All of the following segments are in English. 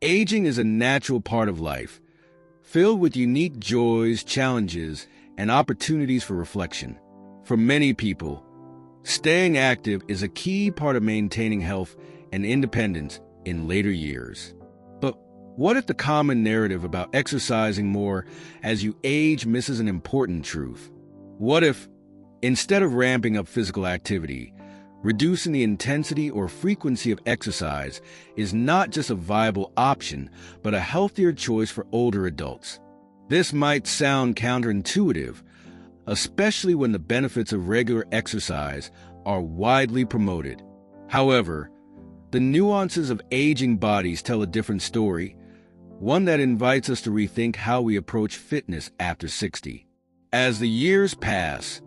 Aging is a natural part of life, filled with unique joys, challenges, and opportunities for reflection. For many people, staying active is a key part of maintaining health and independence in later years. But what if the common narrative about exercising more as you age misses an important truth? What if, instead of ramping up physical activity, reducing the intensity or frequency of exercise is not just a viable option, but a healthier choice for older adults? This might sound counterintuitive, especially when the benefits of regular exercise are widely promoted. However, the nuances of aging bodies tell a different story, one that invites us to rethink how we approach fitness after 60. As the years pass,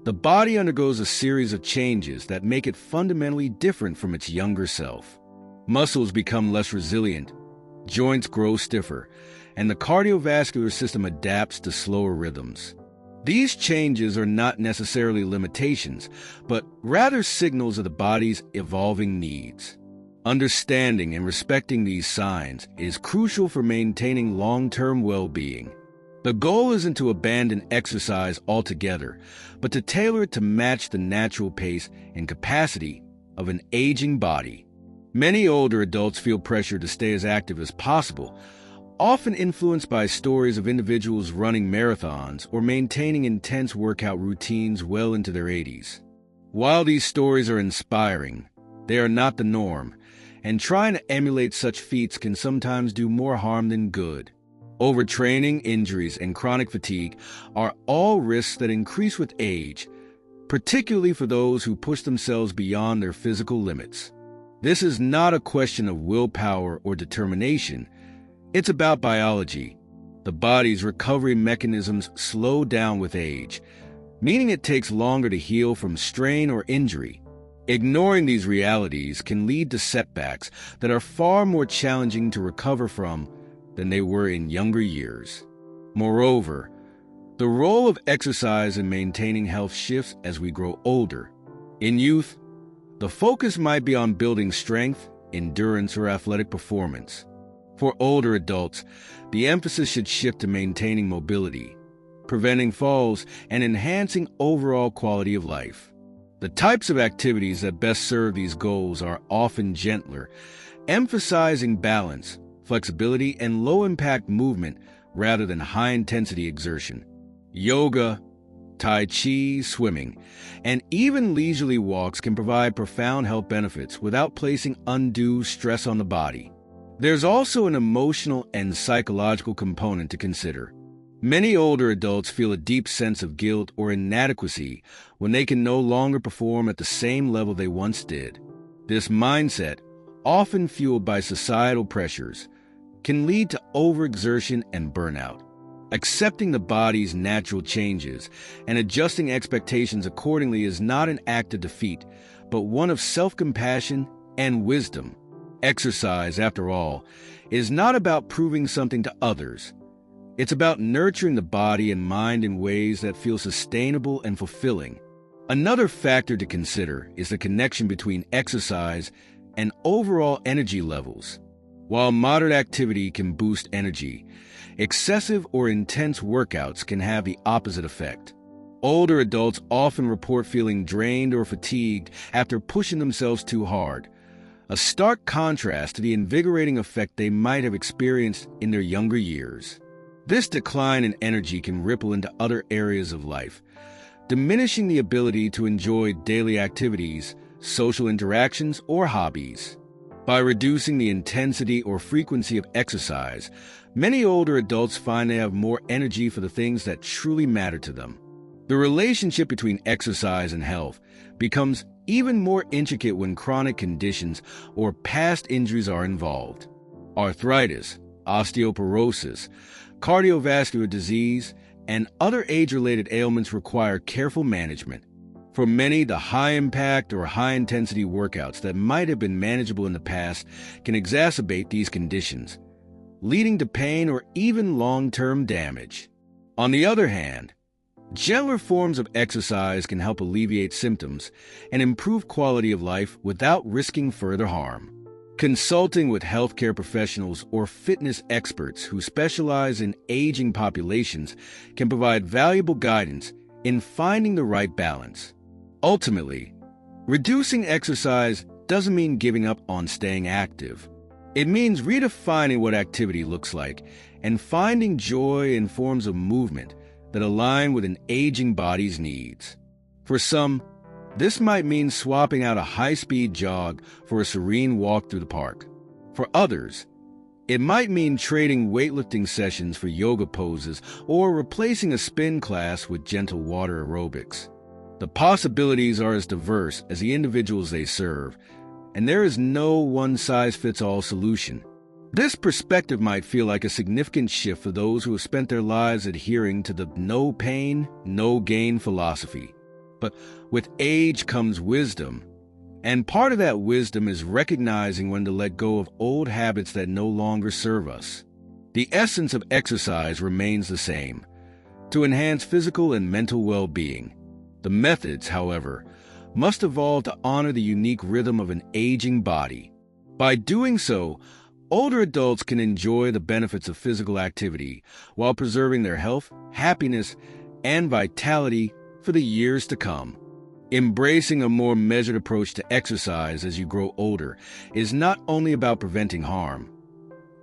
the body undergoes a series of changes that make it fundamentally different from its younger self. Muscles become less resilient, joints grow stiffer, and the cardiovascular system adapts to slower rhythms. These changes are not necessarily limitations, but rather signals of the body's evolving needs. Understanding and respecting these signs is crucial for maintaining long-term well-being. The goal isn't to abandon exercise altogether, but to tailor it to match the natural pace and capacity of an aging body. Many older adults feel pressure to stay as active as possible, often influenced by stories of individuals running marathons or maintaining intense workout routines well into their 80s. While these stories are inspiring, they are not the norm, and trying to emulate such feats can sometimes do more harm than good. Overtraining, injuries, and chronic fatigue are all risks that increase with age, particularly for those who push themselves beyond their physical limits. This is not a question of willpower or determination. It's about biology. The body's recovery mechanisms slow down with age, meaning it takes longer to heal from strain or injury. Ignoring these realities can lead to setbacks that are far more challenging to recover from than they were in younger years. Moreover, the role of exercise in maintaining health shifts as we grow older. In youth, the focus might be on building strength, endurance, or athletic performance. For older adults, the emphasis should shift to maintaining mobility, preventing falls, and enhancing overall quality of life. The types of activities that best serve these goals are often gentler, emphasizing balance, flexibility, and low-impact movement rather than high-intensity exertion. Yoga, Tai Chi, swimming, and even leisurely walks can provide profound health benefits without placing undue stress on the body. There's also an emotional and psychological component to consider. Many older adults feel a deep sense of guilt or inadequacy when they can no longer perform at the same level they once did. This mindset, often fueled by societal pressures, can lead to overexertion and burnout. Accepting the body's natural changes and adjusting expectations accordingly is not an act of defeat, but one of self-compassion and wisdom. Exercise, after all, is not about proving something to others. It's about nurturing the body and mind in ways that feel sustainable and fulfilling. Another factor to consider is the connection between exercise and overall energy levels. While moderate activity can boost energy, excessive or intense workouts can have the opposite effect. Older adults often report feeling drained or fatigued after pushing themselves too hard, a stark contrast to the invigorating effect they might have experienced in their younger years. This decline in energy can ripple into other areas of life, diminishing the ability to enjoy daily activities, social interactions, or hobbies. By reducing the intensity or frequency of exercise, many older adults find they have more energy for the things that truly matter to them. The relationship between exercise and health becomes even more intricate when chronic conditions or past injuries are involved. Arthritis, osteoporosis, cardiovascular disease, and other age-related ailments require careful management. For many, the high-impact or high-intensity workouts that might have been manageable in the past can exacerbate these conditions, leading to pain or even long-term damage. On the other hand, gentler forms of exercise can help alleviate symptoms and improve quality of life without risking further harm. Consulting with healthcare professionals or fitness experts who specialize in aging populations can provide valuable guidance in finding the right balance. Ultimately, reducing exercise doesn't mean giving up on staying active. It means redefining what activity looks like and finding joy in forms of movement that align with an aging body's needs. For some, this might mean swapping out a high-speed jog for a serene walk through the park. For others, it might mean trading weightlifting sessions for yoga poses or replacing a spin class with gentle water aerobics. The possibilities are as diverse as the individuals they serve, and there is no one-size-fits-all solution. This perspective might feel like a significant shift for those who have spent their lives adhering to the no pain, no gain philosophy. But with age comes wisdom, and part of that wisdom is recognizing when to let go of old habits that no longer serve us. The essence of exercise remains the same, to enhance physical and mental well-being. The methods, however, must evolve to honor the unique rhythm of an aging body. By doing so, older adults can enjoy the benefits of physical activity while preserving their health, happiness, and vitality for the years to come. Embracing a more measured approach to exercise as you grow older is not only about preventing harm.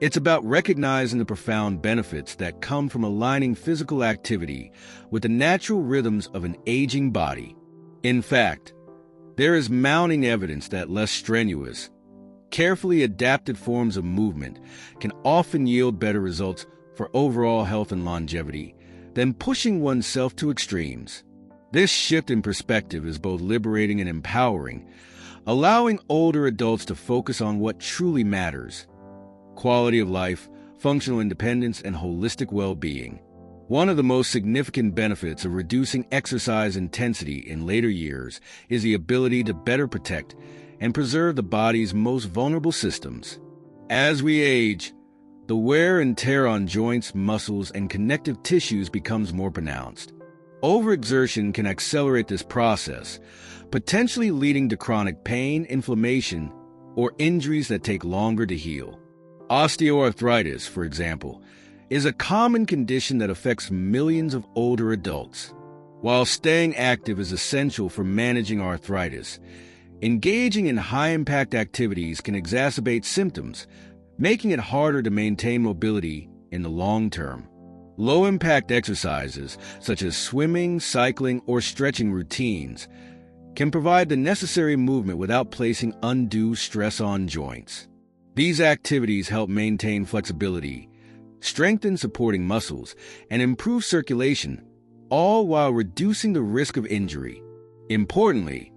It's about recognizing the profound benefits that come from aligning physical activity with the natural rhythms of an aging body. In fact, there is mounting evidence that less strenuous, carefully adapted forms of movement can often yield better results for overall health and longevity than pushing oneself to extremes. This shift in perspective is both liberating and empowering, allowing older adults to focus on what truly matters: quality of life, functional independence, and holistic well-being. One of the most significant benefits of reducing exercise intensity in later years is the ability to better protect and preserve the body's most vulnerable systems. As we age, the wear and tear on joints, muscles, and connective tissues becomes more pronounced. Overexertion can accelerate this process, potentially leading to chronic pain, inflammation, or injuries that take longer to heal. Osteoarthritis, for example, is a common condition that affects millions of older adults. While staying active is essential for managing arthritis, engaging in high-impact activities can exacerbate symptoms, making it harder to maintain mobility in the long term. Low-impact exercises, such as swimming, cycling, or stretching routines, can provide the necessary movement without placing undue stress on joints. These activities help maintain flexibility, strengthen supporting muscles, and improve circulation, all while reducing the risk of injury. Importantly,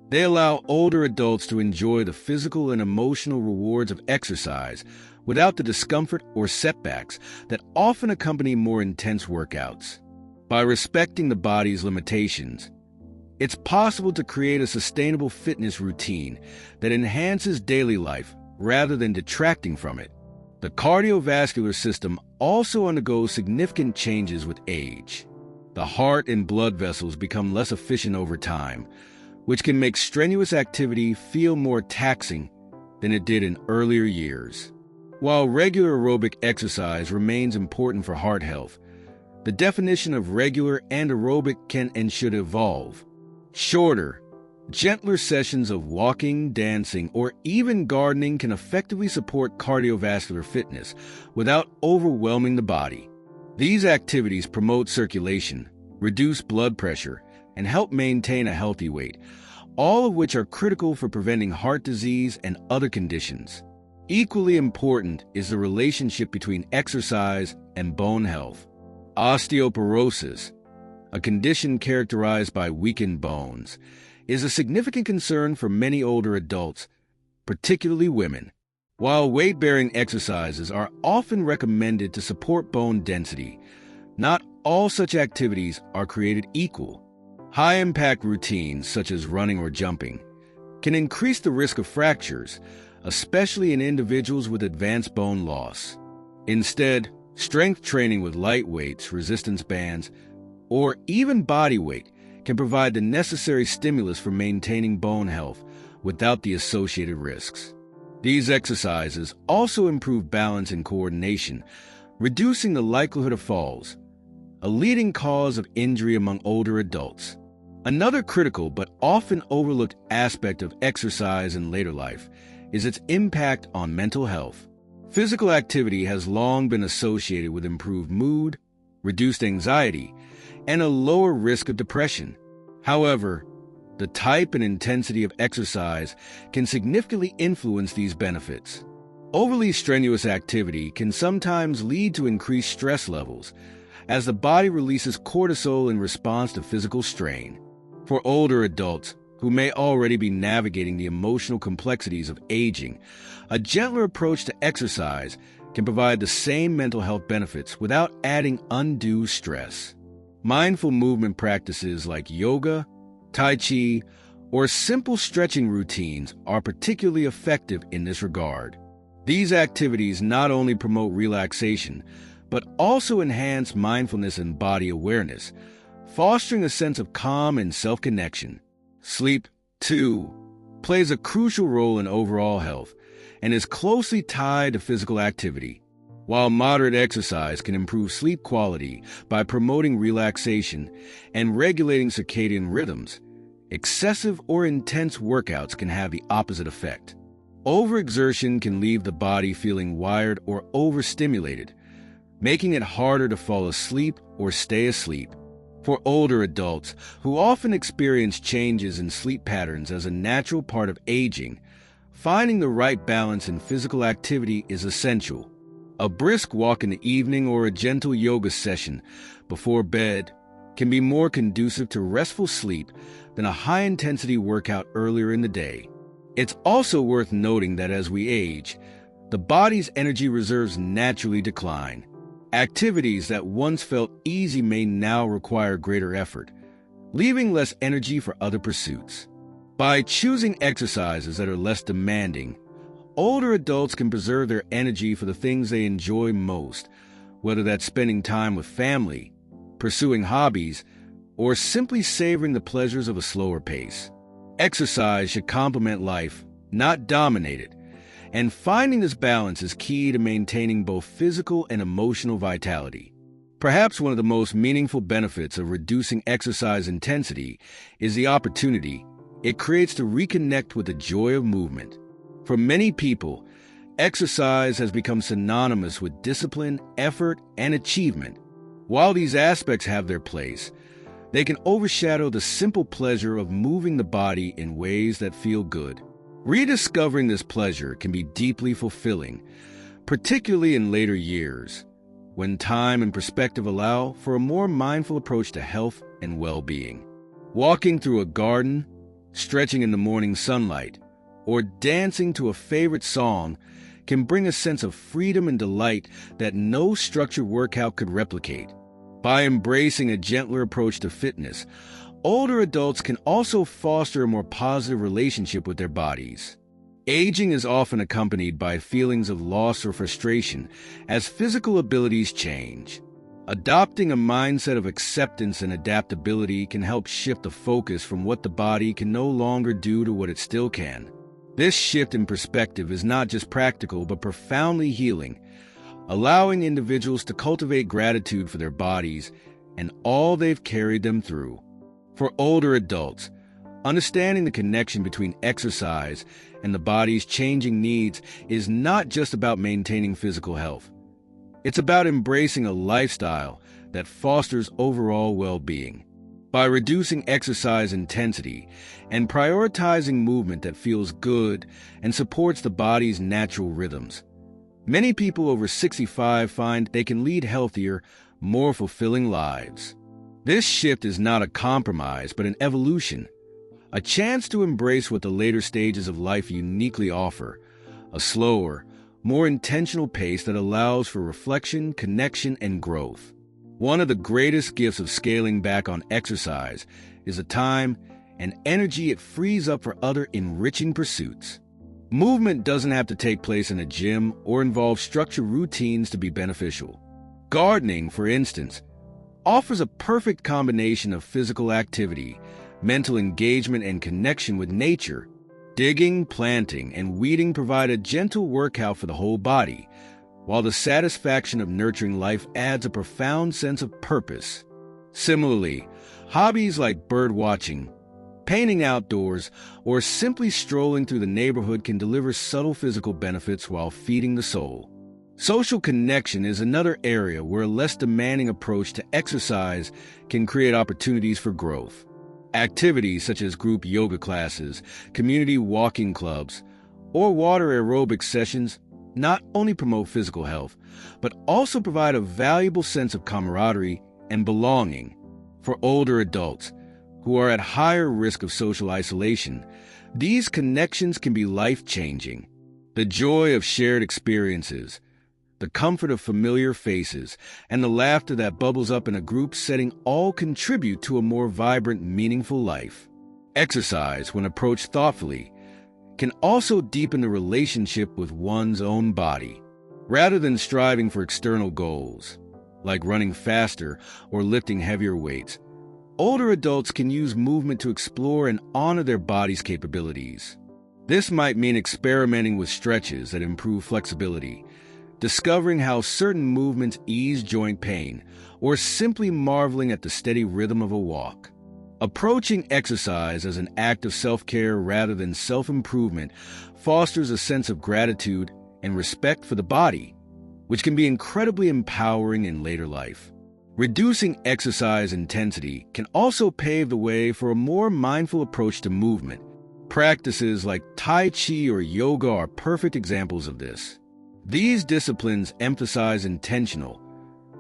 they allow older adults to enjoy the physical and emotional rewards of exercise without the discomfort or setbacks that often accompany more intense workouts. By respecting the body's limitations, it's possible to create a sustainable fitness routine that enhances daily life rather than detracting from it. The cardiovascular system also undergoes significant changes with age. The heart and blood vessels become less efficient over time, which can make strenuous activity feel more taxing than it did in earlier years. While regular aerobic exercise remains important for heart health, the definition of regular and aerobic can and should evolve. Shorter, gentler sessions of walking, dancing, or even gardening can effectively support cardiovascular fitness without overwhelming the body. These activities promote circulation, reduce blood pressure, and help maintain a healthy weight, all of which are critical for preventing heart disease and other conditions. Equally important is the relationship between exercise and bone health. Osteoporosis, a condition characterized by weakened bones, is a significant concern for many older adults, particularly women. While weight-bearing exercises are often recommended to support bone density, not all such activities are created equal. High-impact routines, such as running or jumping, can increase the risk of fractures, especially in individuals with advanced bone loss. Instead, strength training with light weights, resistance bands, or even body weight can provide the necessary stimulus for maintaining bone health without the associated risks. These exercises also improve balance and coordination, reducing the likelihood of falls, a leading cause of injury among older adults. Another critical but often overlooked aspect of exercise in later life is its impact on mental health. Physical activity has long been associated with improved mood, reduced anxiety, and a lower risk of depression. However, the type and intensity of exercise can significantly influence these benefits. Overly strenuous activity can sometimes lead to increased stress levels, as the body releases cortisol in response to physical strain. For older adults who may already be navigating the emotional complexities of aging, a gentler approach to exercise can provide the same mental health benefits without adding undue stress. Mindful movement practices like yoga, tai chi, or simple stretching routines are particularly effective in this regard. These activities not only promote relaxation, but also enhance mindfulness and body awareness, fostering a sense of calm and self-connection. Sleep, too, plays a crucial role in overall health and is closely tied to physical activity. While moderate exercise can improve sleep quality by promoting relaxation and regulating circadian rhythms, excessive or intense workouts can have the opposite effect. Overexertion can leave the body feeling wired or overstimulated, making it harder to fall asleep or stay asleep. For older adults who often experience changes in sleep patterns as a natural part of aging, finding the right balance in physical activity is essential. A brisk walk in the evening or a gentle yoga session before bed can be more conducive to restful sleep than a high-intensity workout earlier in the day. It's also worth noting that as we age, the body's energy reserves naturally decline. Activities that once felt easy may now require greater effort, leaving less energy for other pursuits. By choosing exercises that are less demanding, older adults can preserve their energy for the things they enjoy most, whether that's spending time with family, pursuing hobbies, or simply savoring the pleasures of a slower pace. Exercise should complement life, not dominate it, and finding this balance is key to maintaining both physical and emotional vitality. Perhaps one of the most meaningful benefits of reducing exercise intensity is the opportunity it creates to reconnect with the joy of movement. For many people, exercise has become synonymous with discipline, effort, and achievement. While these aspects have their place, they can overshadow the simple pleasure of moving the body in ways that feel good. Rediscovering this pleasure can be deeply fulfilling, particularly in later years, when time and perspective allow for a more mindful approach to health and well-being. Walking through a garden, stretching in the morning sunlight, or dancing to a favorite song can bring a sense of freedom and delight that no structured workout could replicate. By embracing a gentler approach to fitness, older adults can also foster a more positive relationship with their bodies. Aging is often accompanied by feelings of loss or frustration as physical abilities change. Adopting a mindset of acceptance and adaptability can help shift the focus from what the body can no longer do to what it still can. This shift in perspective is not just practical but profoundly healing, allowing individuals to cultivate gratitude for their bodies and all they've carried them through. For older adults, understanding the connection between exercise and the body's changing needs is not just about maintaining physical health. It's about embracing a lifestyle that fosters overall well-being. By reducing exercise intensity and prioritizing movement that feels good and supports the body's natural rhythms, many people over 65 find they can lead healthier, more fulfilling lives. This shift is not a compromise, but an evolution, a chance to embrace what the later stages of life uniquely offer, a slower, more intentional pace that allows for reflection, connection, and growth. One of the greatest gifts of scaling back on exercise is the time and energy it frees up for other enriching pursuits. Movement doesn't have to take place in a gym or involve structured routines to be beneficial. Gardening, for instance, offers a perfect combination of physical activity, mental engagement, and connection with nature, Digging, planting, and weeding provide a gentle workout for the whole body, while the satisfaction of nurturing life adds a profound sense of purpose. Similarly, hobbies like bird watching, painting outdoors, or simply strolling through the neighborhood can deliver subtle physical benefits while feeding the soul. Social connection is another area where a less demanding approach to exercise can create opportunities for growth. Activities such as group yoga classes, community walking clubs, or water aerobic sessions not only promote physical health, but also provide a valuable sense of camaraderie and belonging. For older adults who are at higher risk of social isolation, these connections can be life-changing. The joy of shared experiences, the comfort of familiar faces, and the laughter that bubbles up in a group setting all contribute to a more vibrant, meaningful life. Exercise, when approached thoughtfully, can also deepen the relationship with one's own body. Rather than striving for external goals, like running faster or lifting heavier weights, older adults can use movement to explore and honor their body's capabilities. This might mean experimenting with stretches that improve flexibility, discovering how certain movements ease joint pain, or simply marveling at the steady rhythm of a walk. Approaching exercise as an act of self-care rather than self-improvement fosters a sense of gratitude and respect for the body, which can be incredibly empowering in later life. Reducing exercise intensity can also pave the way for a more mindful approach to movement. Practices like Tai Chi or yoga are perfect examples of this. These disciplines emphasize intentional,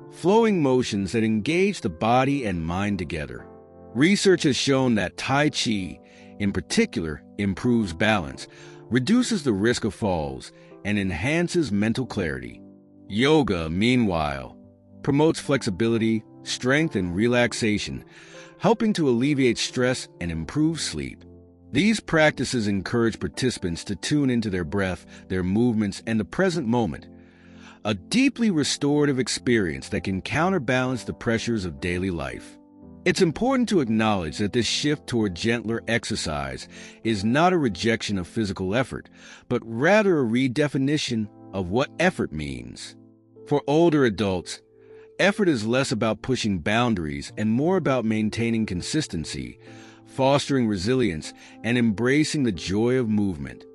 flowing motions that engage the body and mind together. Research has shown that Tai Chi, in particular, improves balance, reduces the risk of falls, and enhances mental clarity. Yoga, meanwhile, promotes flexibility, strength, and relaxation, helping to alleviate stress and improve sleep. These practices encourage participants to tune into their breath, their movements, and the present moment, a deeply restorative experience that can counterbalance the pressures of daily life. It's important to acknowledge that this shift toward gentler exercise is not a rejection of physical effort, but rather a redefinition of what effort means. For older adults, effort is less about pushing boundaries and more about maintaining consistency, fostering resilience, and embracing the joy of movement.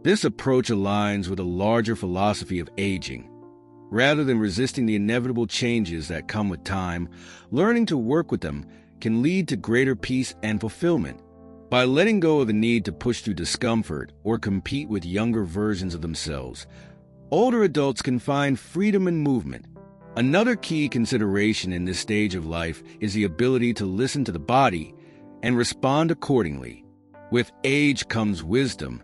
This approach aligns with a larger philosophy of aging. Rather than resisting the inevitable changes that come with time, learning to work with them can lead to greater peace and fulfillment. By letting go of the need to push through discomfort or compete with younger versions of themselves, older adults can find freedom in movement. Another key consideration in this stage of life is the ability to listen to the body and respond accordingly. With age comes wisdom,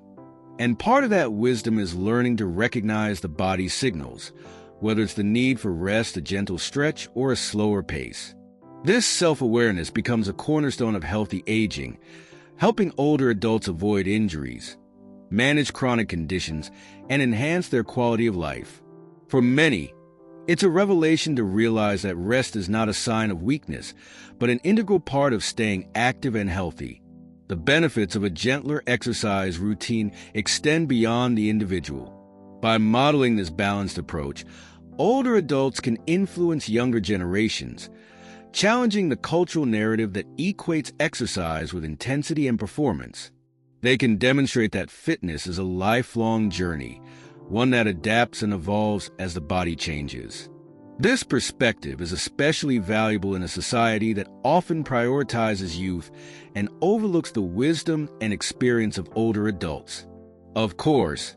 and part of that wisdom is learning to recognize the body's signals, whether it's the need for rest, a gentle stretch, or a slower pace. This self-awareness becomes a cornerstone of healthy aging, helping older adults avoid injuries, manage chronic conditions, and enhance their quality of life. For many, it's a revelation to realize that rest is not a sign of weakness, but an integral part of staying active and healthy. The benefits of a gentler exercise routine extend beyond the individual. By modeling this balanced approach, older adults can influence younger generations, challenging the cultural narrative that equates exercise with intensity and performance. They can demonstrate that fitness is a lifelong journey, one that adapts and evolves as the body changes. This perspective is especially valuable in a society that often prioritizes youth and overlooks the wisdom and experience of older adults. Of course,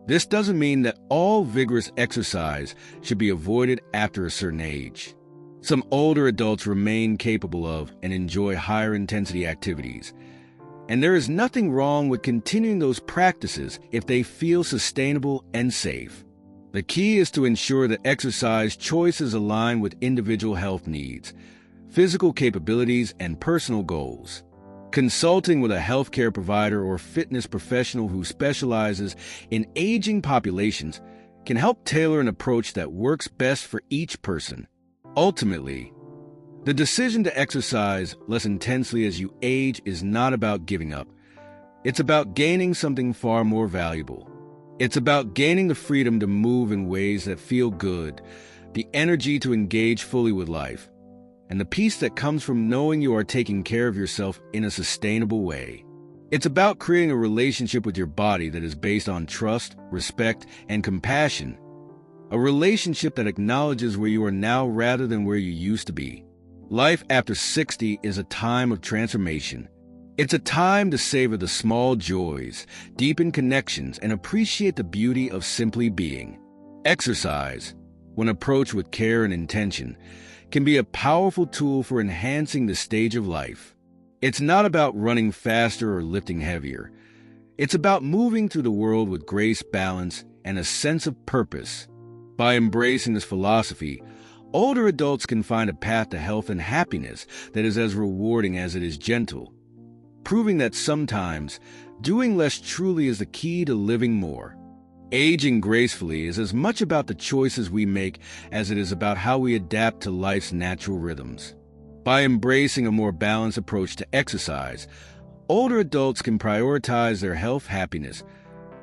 this doesn't mean that all vigorous exercise should be avoided after a certain age. Some older adults remain capable of and enjoy higher intensity activities, and there is nothing wrong with continuing those practices if they feel sustainable and safe. The key is to ensure that exercise choices align with individual health needs, physical capabilities, and personal goals. Consulting with a healthcare provider or fitness professional who specializes in aging populations can help tailor an approach that works best for each person. Ultimately, the decision to exercise less intensely as you age is not about giving up. It's about gaining something far more valuable. It's about gaining the freedom to move in ways that feel good, the energy to engage fully with life, and the peace that comes from knowing you are taking care of yourself in a sustainable way. It's about creating a relationship with your body that is based on trust, respect, and compassion. A relationship that acknowledges where you are now rather than where you used to be. Life after 60 is a time of transformation. It's a time to savor the small joys, deepen connections, and appreciate the beauty of simply being. Exercise, when approached with care and intention, can be a powerful tool for enhancing the stage of life. It's not about running faster or lifting heavier. It's about moving through the world with grace, balance, and a sense of purpose. By embracing this philosophy, older adults can find a path to health and happiness that is as rewarding as it is gentle, proving that sometimes doing less truly is the key to living more. Aging gracefully is as much about the choices we make as it is about how we adapt to life's natural rhythms. By embracing a more balanced approach to exercise, older adults can prioritize their health, happiness,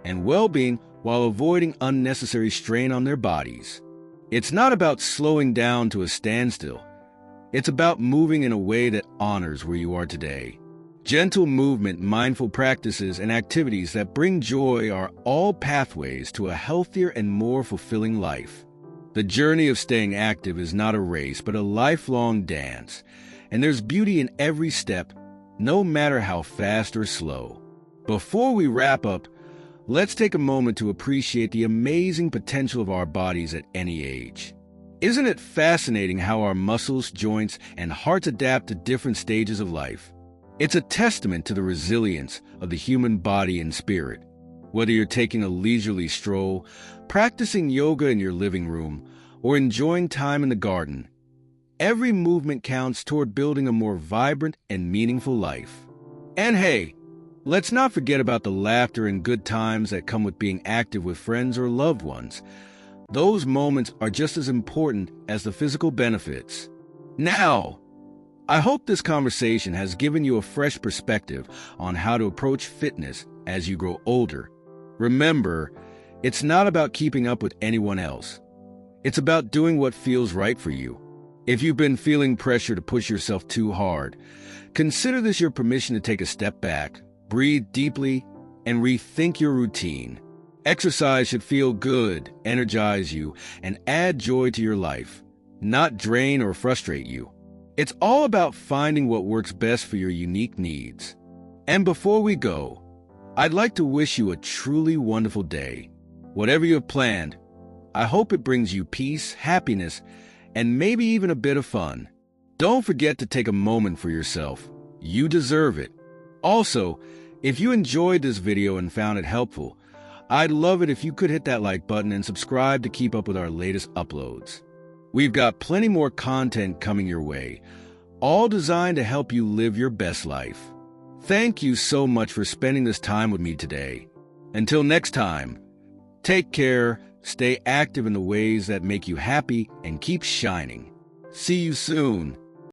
and well-being while avoiding unnecessary strain on their bodies. It's not about slowing down to a standstill. It's about moving in a way that honors where you are today. Gentle movement, mindful practices, and activities that bring joy are all pathways to a healthier and more fulfilling life. The journey of staying active is not a race, but a lifelong dance, and there's beauty in every step, no matter how fast or slow. Before we wrap up, let's take a moment to appreciate the amazing potential of our bodies at any age. Isn't it fascinating how our muscles, joints, and hearts adapt to different stages of life? It's a testament to the resilience of the human body and spirit. Whether you're taking a leisurely stroll, practicing yoga in your living room, or enjoying time in the garden, every movement counts toward building a more vibrant and meaningful life. And hey, let's not forget about the laughter and good times that come with being active with friends or loved ones. Those moments are just as important as the physical benefits. Now, I hope this conversation has given you a fresh perspective on how to approach fitness as you grow older. Remember, it's not about keeping up with anyone else. It's about doing what feels right for you. If you've been feeling pressure to push yourself too hard, consider this your permission to take a step back, breathe deeply, and rethink your routine. Exercise should feel good, energize you, and add joy to your life, not drain or frustrate you. It's all about finding what works best for your unique needs. And before we go, I'd like to wish you a truly wonderful day. Whatever you have planned, I hope it brings you peace, happiness, and maybe even a bit of fun. Don't forget to take a moment for yourself. You deserve it. Also, if you enjoyed this video and found it helpful, I'd love it if you could hit that like button and subscribe to keep up with our latest uploads. We've got plenty more content coming your way, all designed to help you live your best life. Thank you so much for spending this time with me today. Until next time, take care, stay active in the ways that make you happy, and keep shining. See you soon.